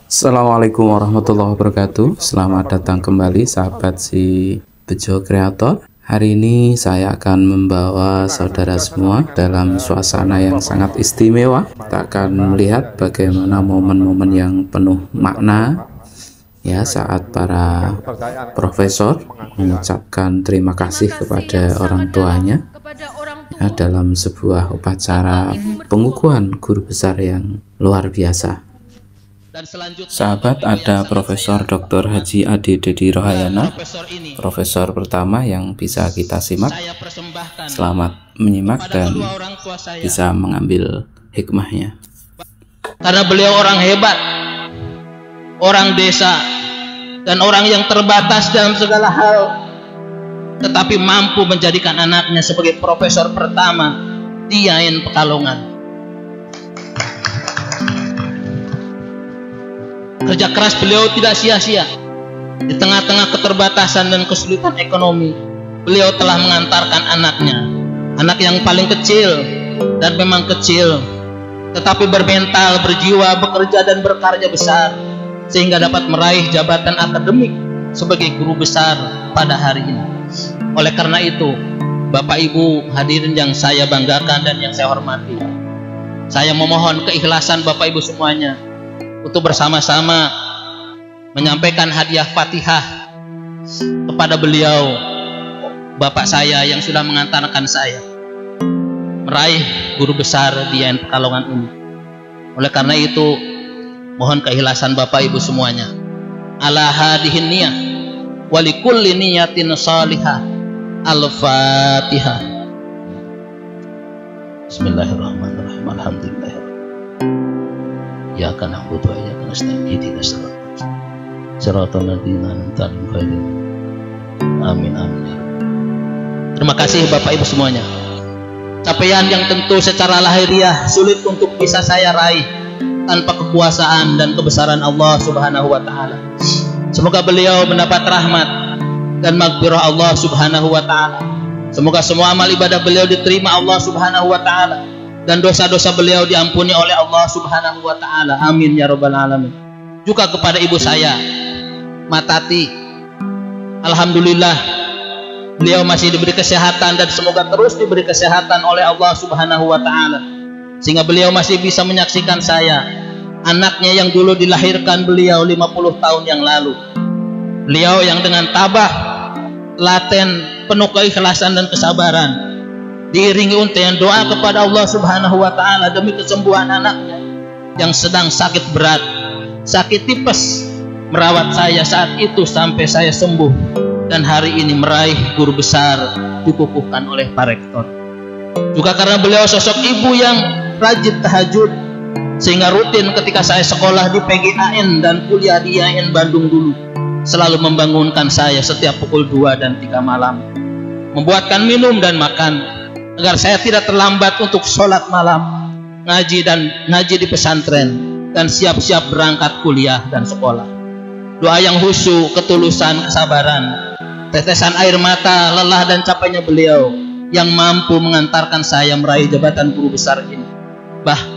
Assalamualaikum warahmatullahi wabarakatuh. Selamat datang kembali sahabat si Bejo Kreator. Hari ini saya akan membawa saudara semua dalam suasana yang sangat istimewa. Kita akan melihat bagaimana momen-momen yang penuh makna ya saat para profesor mengucapkan terima kasih kepada orang tuanya ya, dalam sebuah upacara pengukuhan guru besar yang luar biasa. Sahabat, ada Profesor Dr. Haji Ade Dedi Rohayana, profesor pertama yang bisa kita simak. Selamat menyimak dan bisa mengambil hikmahnya. Karena beliau orang hebat, orang desa, dan orang yang terbatas dalam segala hal, tetapi mampu menjadikan anaknya sebagai profesor pertama di Yain Pekalongan. Kerja keras beliau tidak sia-sia. Di tengah-tengah keterbatasan dan kesulitan ekonomi, beliau telah mengantarkan anaknya, anak yang paling kecil dan memang kecil, tetapi bermental, berjiwa, bekerja dan berkarya besar, sehingga dapat meraih jabatan akademik sebagai guru besar pada hari ini. Oleh karena itu, Bapak Ibu hadirin yang saya banggakan dan yang saya hormati, saya memohon keikhlasan Bapak Ibu semuanya untuk bersama-sama menyampaikan hadiah Fatihah kepada beliau, Bapak saya yang sudah mengantarkan saya meraih guru besar di Yain Pekalongan ini. Oleh karena itu, mohon keikhlasan Bapak Ibu semuanya. Ala hadihin niyah wa likulli niyatin salihah. Al-Fatihah. Bismillahirrahmanirrahim. Alhamdulillah. Iyyaka na'budu wa iyyaka nasta'in. Ihdinas siratal ladzina an'amta 'alaihim. Amin amin. Terima kasih Bapak Ibu semuanya. Capaian yang tentu secara lahiriah sulit untuk bisa saya raih tanpa kekuasaan dan kebesaran Allah Subhanahu wa taala. Semoga beliau mendapat rahmat dan maghfirah Allah Subhanahu wa taala. Semoga semua amal ibadah beliau diterima Allah Subhanahu wa taala dan dosa-dosa beliau diampuni oleh Allah Subhanahu wa taala. Amin ya rabbal alamin. Juga kepada ibu saya, Matati, alhamdulillah beliau masih diberi kesehatan dan semoga terus diberi kesehatan oleh Allah Subhanahu wa taala, sehingga beliau masih bisa menyaksikan saya, anaknya yang dulu dilahirkan beliau 50 tahun yang lalu. Beliau yang dengan tabah, laten, penuh keikhlasan dan kesabaran, diiringi untaian doa kepada Allah Subhanahu wa taala demi kesembuhan anaknya yang sedang sakit berat, sakit tipes, merawat saya saat itu sampai saya sembuh dan hari ini meraih guru besar dikukuhkan oleh Pak Rektor. Juga karena beliau sosok ibu yang rajin tahajud, sehingga rutin ketika saya sekolah di PGAN dan kuliah di Yain Bandung dulu, selalu membangunkan saya setiap pukul 2 dan 3 malam, membuatkan minum dan makan agar saya tidak terlambat untuk sholat malam, ngaji di pesantren, dan siap-siap berangkat kuliah dan sekolah. Doa yang khusyuk, ketulusan, kesabaran, tetesan air mata, lelah dan capeknya beliau yang mampu mengantarkan saya meraih jabatan guru besar ini.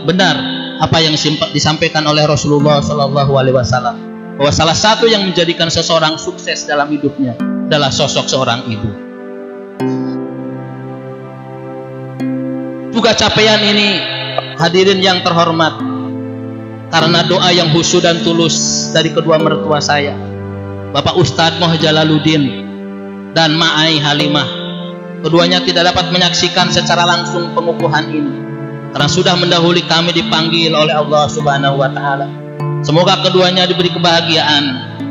Benar apa yang disampaikan oleh Rasulullah Shallallahu Alaihi Wasallam, bahwa salah satu yang menjadikan seseorang sukses dalam hidupnya adalah sosok seorang ibu. Juga capaian ini, hadirin yang terhormat, karena doa yang khusyuk dan tulus dari kedua mertua saya, Bapak Ustadz Moh Jalaluddin dan Ma'ai Halimah. Keduanya tidak dapat menyaksikan secara langsung pengukuhan ini karena sudah mendahului kami dipanggil oleh Allah Subhanahu wa taala. Semoga keduanya diberi kebahagiaan.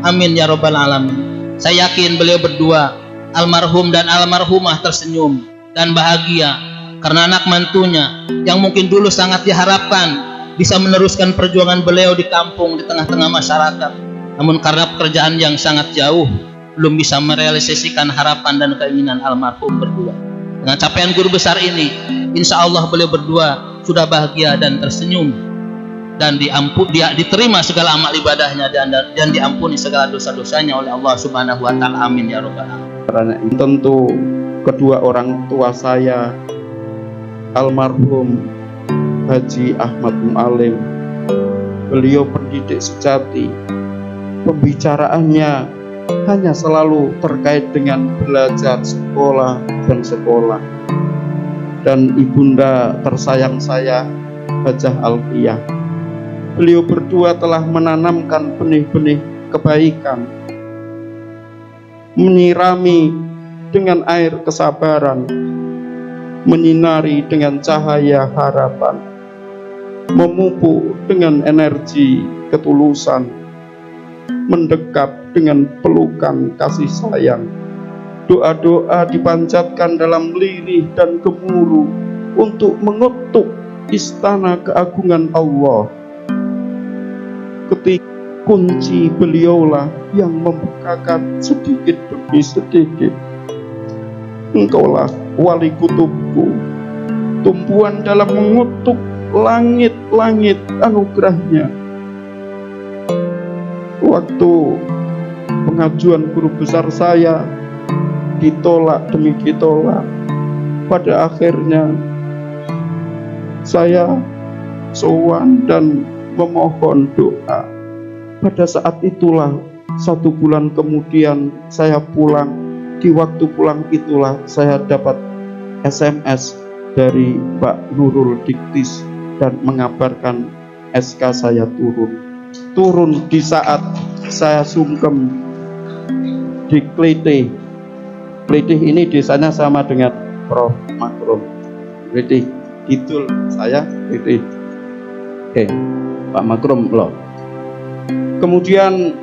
Amin ya rabbal alamin. Saya yakin beliau berdua, almarhum dan almarhumah, tersenyum dan bahagia karena anak mantunya yang mungkin dulu sangat diharapkan bisa meneruskan perjuangan beliau di kampung di tengah-tengah masyarakat, namun karena pekerjaan yang sangat jauh belum bisa merealisasikan harapan dan keinginan almarhum berdua. Dengan capaian guru besar ini, insya Allah beliau berdua sudah bahagia dan tersenyum dan diterima segala amal ibadahnya dan diampuni segala dosa-dosanya oleh Allah Subhanahu wa taala. Amin ya rabbal alamin. Tentu kedua orang tua saya, almarhum Haji Ahmad Mu'alim Beliau pendidik sejati. Pembicaraannya hanya selalu terkait dengan belajar, sekolah dan sekolah. Dan ibunda tersayang saya, Hajah Alfiyah, beliau berdua telah menanamkan benih-benih kebaikan, menyirami dengan air kesabaran, menyinari dengan cahaya harapan, memupuk dengan energi ketulusan, mendekap dengan pelukan kasih sayang. Doa-doa dipanjatkan dalam lirih dan gemuruh untuk mengetuk istana keagungan Allah. Ketika kunci beliaulah yang membukakan sedikit demi sedikit. Engkaulah wali kutubku, tumpuan dalam mengutuk langit-langit anugerahnya. Waktu pengajuan guru besar saya ditolak demi ditolak, pada akhirnya saya sowan dan memohon doa. Pada saat itulah, 1 bulan kemudian saya pulang. Di waktu pulang itulah saya dapat SMS dari Pak Nurul Diktis dan mengabarkan SK saya turun di saat saya sungkem di Klitih. Klitih ini desanya sama dengan Prof. Makrum. Klitih Kidul, saya Klitih. Pak Makrum loh. Kemudian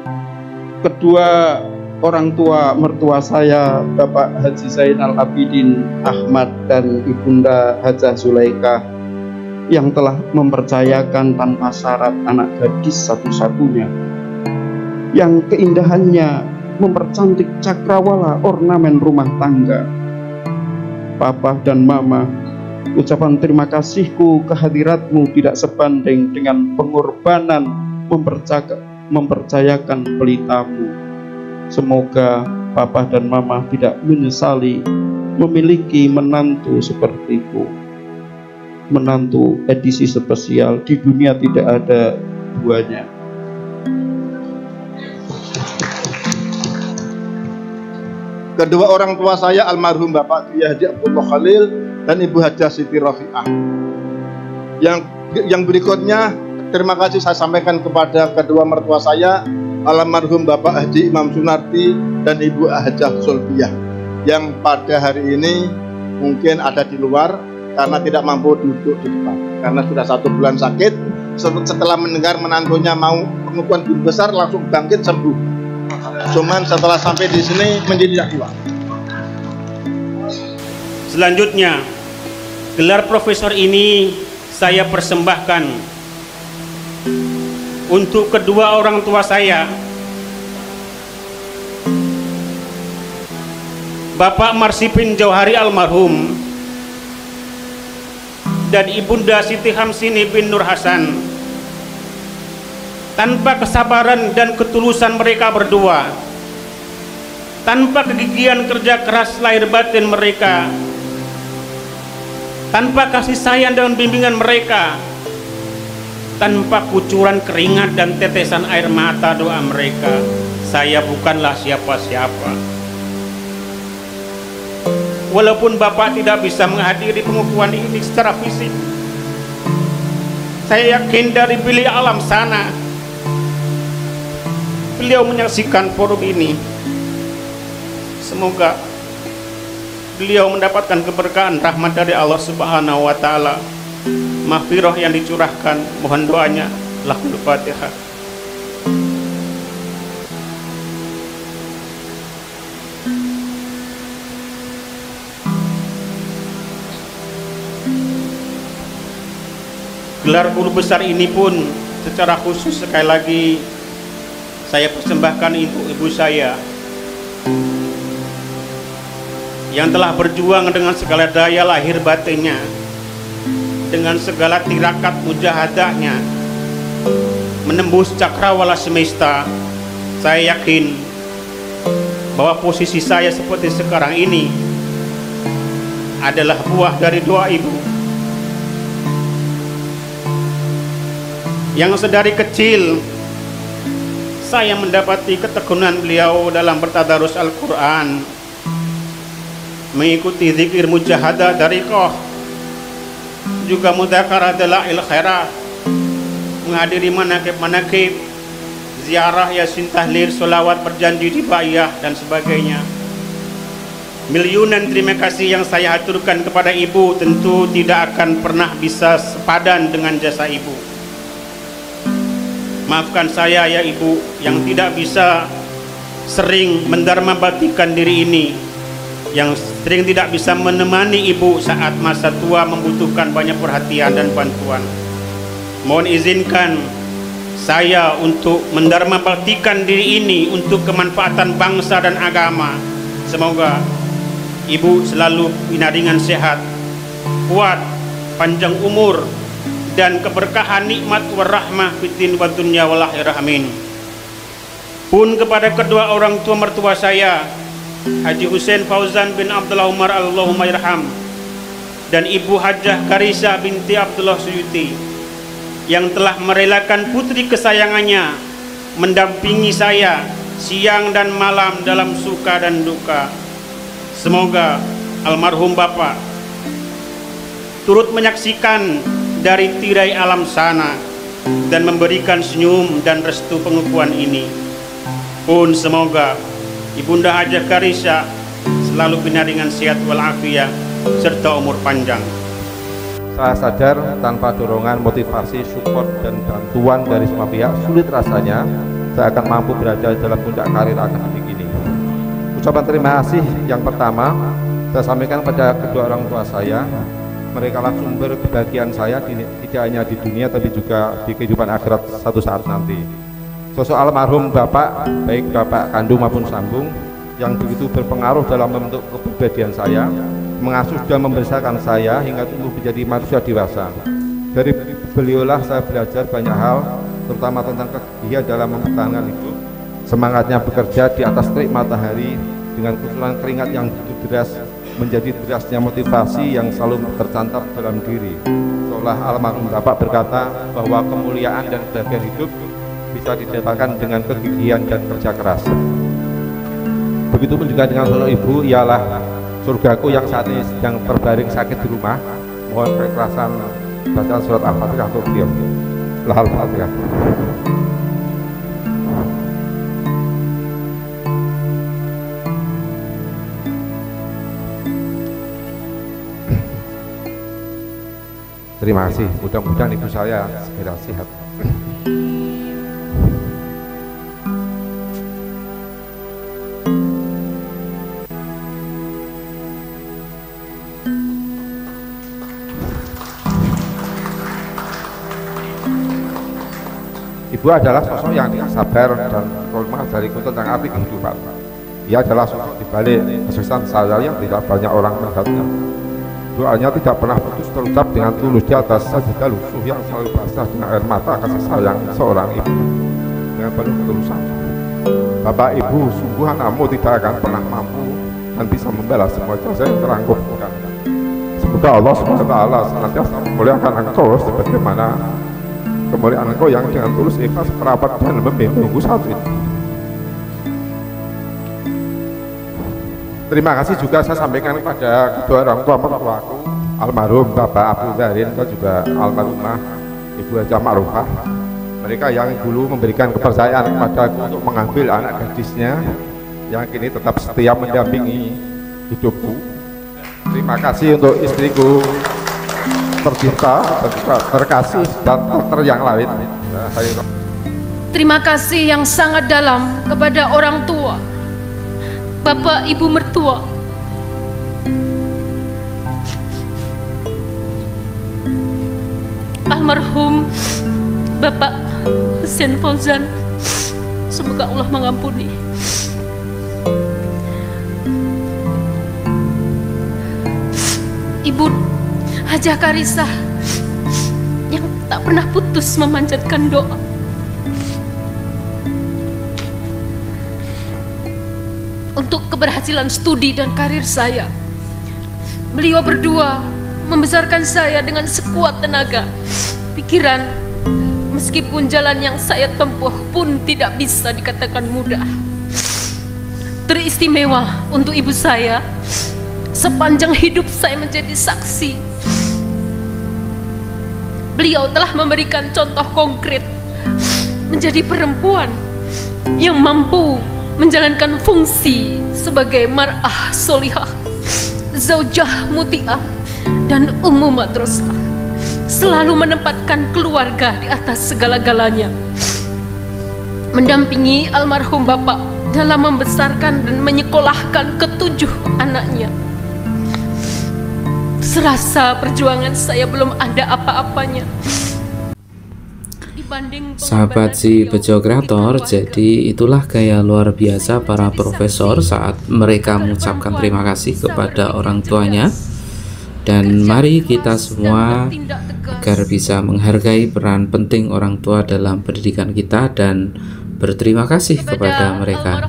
kedua orang tua mertua saya, Bapak Haji Zainal Abidin Ahmad dan Ibunda Hajah Zulaikha, yang telah mempercayakan tanpa syarat anak gadis satu-satunya, yang keindahannya mempercantik cakrawala ornamen rumah tangga. Papa dan Mama, ucapan terima kasihku kehadiratmu tidak sebanding dengan pengorbanan mempercayakan pelitamu. Semoga Papa dan Mama tidak menyesali memiliki menantu sepertiku. Menantu edisi spesial, di dunia tidak ada duanya. Kedua orang tua saya almarhum Bapak Kiai Haji Abdullah Khalil dan Ibu Hajah Siti Rafi'ah. Yang berikutnya, terima kasih saya sampaikan kepada kedua mertua saya, almarhum Bapak Haji Imam Sunarti dan Ibu Hajah Sulbiyah, yang pada hari ini mungkin ada di luar karena tidak mampu duduk di depan karena sudah 1 bulan sakit. Setelah mendengar menantunya mau pengukuhan guru besar, langsung bangkit sembuh. Cuman setelah sampai di sini menjadi kuat. Selanjutnya, gelar profesor ini saya persembahkan untuk kedua orang tua saya, Bapak Marsipin Jauhari almarhum dan Ibunda Siti Hamsini bin Nur Hasan. Tanpa kesabaran dan ketulusan mereka berdua, tanpa kegigihan kerja keras lahir batin mereka, tanpa kasih sayang dan bimbingan mereka, tanpa kucuran keringat dan tetesan air mata doa mereka, saya bukanlah siapa-siapa. Walaupun Bapak tidak bisa menghadiri pengukuhan ini secara fisik, saya yakin dari bilik alam sana beliau menyaksikan forum ini. Semoga beliau mendapatkan keberkahan rahmat dari Allah Subhanahu wa Ta'ala, maghfirah yang dicurahkan. Mohon doanya. Lahul Fatihah. Gelar guru besar ini pun secara khusus sekali lagi saya persembahkan ibu saya yang telah berjuang dengan segala daya lahir batinnya, dengan segala tirakat mujahadahnya, menembus cakrawala semesta. Saya yakin bahwa posisi saya seperti sekarang ini adalah buah dari doa ibu yang sedari kecil saya mendapati ketekunan beliau dalam bertadarus Al-Quran, mengikuti zikir mujahadah dariqah, juga mudzakarah dalail khairat, menghadiri manakib-manakib, ziarah, yasin, tahlil, solawat, berjanji dibayah dan sebagainya. Miliunan terima kasih yang saya haturkan kepada ibu tentu tidak akan pernah bisa sepadan dengan jasa ibu. Maafkan saya ya ibu yang tidak bisa sering mendharma baktikan diri ini, yang sering tidak bisa menemani ibu saat masa tua membutuhkan banyak perhatian dan bantuan. Mohon izinkan saya untuk mendharma baktikan diri ini untuk kemanfaatan bangsa dan agama. Semoga ibu selalu binaringan sehat, kuat, panjang umur, dan keberkahan nikmat warahmah fiddin wa dunya wal akhirah, amin. Pun kepada kedua orang tua mertua saya, Haji Hussein Fauzan bin Abdullah Umar Allahumma irham, dan Ibu Hajah Karisa binti Abdullah Suyuti, yang telah merelakan putri kesayangannya mendampingi saya siang dan malam dalam suka dan duka. Semoga almarhum Bapak turut menyaksikan dari tirai alam sana dan memberikan senyum dan restu pengukuhan ini. Pun semoga Ibunda Hajah Karisa selalu binaringan sehat walafiat serta umur panjang. Saya sadar tanpa dorongan, motivasi, support, dan bantuan dari semua pihak, sulit rasanya saya akan mampu berada dalam puncak karir akademik ini. Ucapan terima kasih yang pertama saya sampaikan pada kedua orang tua saya. Mereka lah sumber kebahagiaan saya, tidak hanya di dunia tapi juga di kehidupan akhirat satu saat nanti. Sosok almarhum Bapak, baik Bapak kandung maupun sambung, yang begitu berpengaruh dalam membentuk kepribadian saya, mengasuh dan membesarkan saya hingga tumbuh menjadi manusia dewasa. Dari beliaulah saya belajar banyak hal, terutama tentang kegigihan dalam mempertahankan hidup, semangatnya bekerja di atas terik matahari dengan kucuran keringat yang begitu deras, menjadi derasnya motivasi yang selalu tercantap dalam diri. Seolah almarhum Bapak berkata bahwa kemuliaan dan kebahagiaan hidup bisa didapatkan dengan kegigihan dan kerja keras. Begitupun juga dengan sosok ibu, ialah surgaku yang saat ini sedang terbaring sakit di rumah. Mohon keikhlasan bacaan surat Al-Fatihah untuk beliau. Al-Fatihah. Terima kasih, mudah-mudahan ibu saya segera sehat. Ibu adalah sosok yang sabar dan hormat dariku tentang arti kehidupan. Ia adalah sosok dibalik kesuksesan saya yang tidak banyak orang melihatnya. Doanya tidak pernah putus terucap dengan tulus di atas sajadah lusuh yang selalu basah dengan air mata kasih sayang seorang ibu dengan penuh ketulusan. Bapak Ibu, sungguh anakmu tidak akan pernah mampu dan bisa membalas semua jasa yang telah engkau berikan. Semoga Allah SWT senantiasa memuliakan engkau sebagaimana kemuliaan engkau yang dengan tulus ikhlas merapat dan membimbingku saat ini. Terima kasih juga saya sampaikan kepada kedua orang tua mertuaku, almarhum Bapak Abdul Zarin dan juga almarhumah Ibu Hajah Ma'rufah. Mereka yang dulu memberikan kepercayaan kepadaku untuk mengambil anak gadisnya yang kini tetap setia mendampingi hidupku. Terima kasih untuk istriku tercinta dan juga terkasih dan yang lain. Terima kasih yang sangat dalam kepada orang tua, Bapak Ibu mertua, almarhum Bapak Hussein Fauzan. Semoga Allah mengampuni. Ibu Hajah Karisa yang tak pernah putus memanjatkan doa. Untuk keberhasilan studi dan karir saya. Beliau berdua membesarkan saya dengan sekuat tenaga, pikiran, Meskipun jalan yang saya tempuh pun tidak bisa dikatakan mudah. Teristimewa untuk ibu saya, sepanjang hidup saya menjadi saksi. Beliau telah memberikan contoh konkret menjadi perempuan yang mampu menjalankan fungsi sebagai mar'ah solihah, zaujah muti'ah, dan ummu madrasah. Selalu menempatkan keluarga di atas segala-galanya. Mendampingi almarhum bapak dalam membesarkan dan menyekolahkan ke-7 anaknya. Serasa perjuangan saya belum ada apa-apanya. Sahabat si Bejo Kreator, jadi itulah gaya luar biasa para profesor saat mereka mengucapkan terima kasih kepada orang tuanya. Dan mari kita semua agar bisa menghargai peran penting orang tua dalam pendidikan kita dan berterima kasih kepada mereka.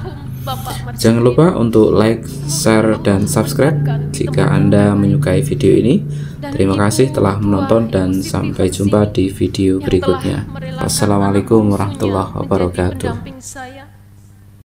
Jangan lupa untuk like, share, dan subscribe jika Anda menyukai video ini. Terima kasih telah menonton dan sampai jumpa di video berikutnya. Wassalamualaikum warahmatullahi wabarakatuh.